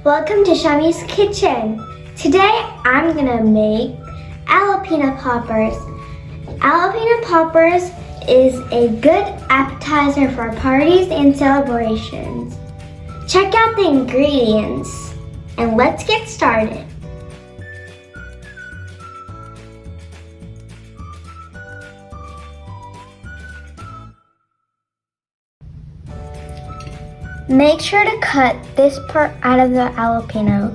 Welcome to Shami's Kitchen. Today I'm gonna make Jalapeno Poppers. Jalapeno Poppers is a good appetizer for parties and celebrations. Check out the ingredients and let's get started. Make sure to cut this part out of the jalapeno.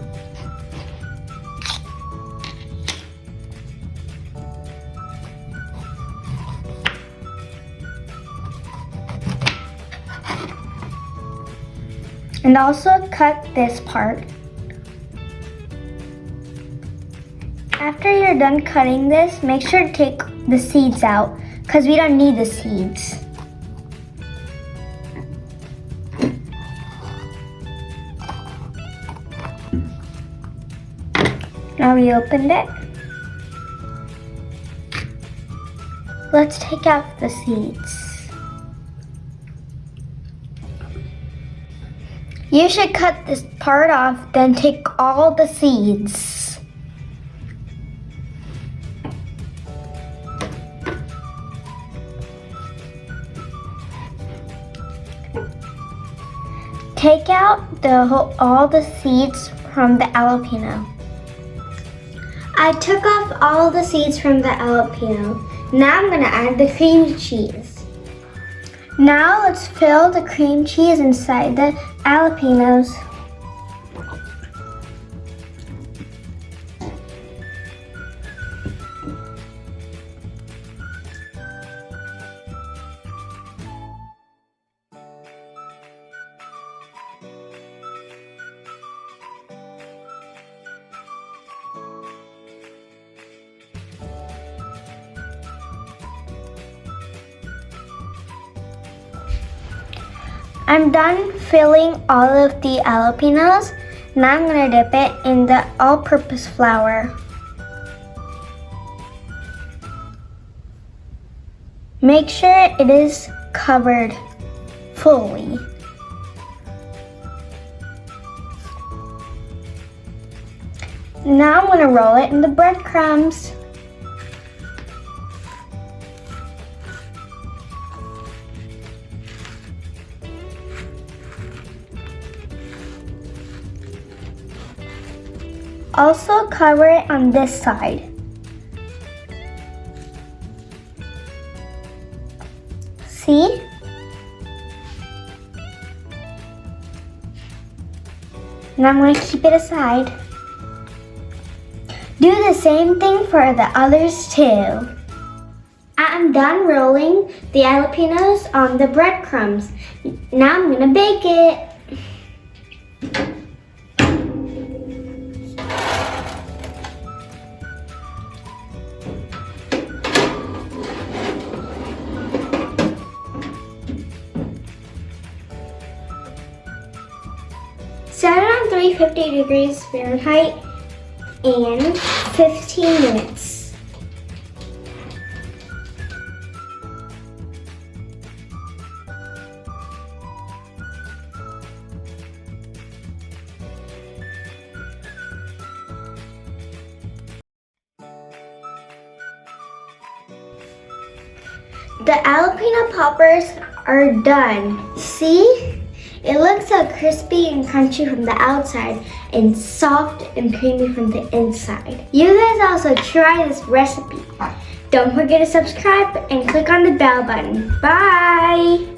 And also cut this part. After you're done cutting this, make sure to take the seeds out because we don't need the seeds. Now we opened it. Let's take out the seeds. You should cut this part off, then take all the seeds. Take out all the seeds from the jalapeno. I took off all the seeds from the jalapeno. Now I'm gonna add the cream cheese. Now let's fill the cream cheese inside the jalapenos. I'm done filling all of the jalapenos. Now I'm gonna dip it in the all-purpose flour. Make sure it is covered fully. Now I'm gonna roll it in the breadcrumbs. Also cover it on this side. See? Now I'm going to keep it aside. Do the same thing for the others too. I'm done rolling the jalapenos on the breadcrumbs. Now I'm going to bake it. Set it on 350 degrees Fahrenheit and 15 minutes. The jalapeno poppers are done. See? It looks so crispy and crunchy from the outside and soft and creamy from the inside. You guys also try this recipe. Don't forget to subscribe and click on the bell button. Bye!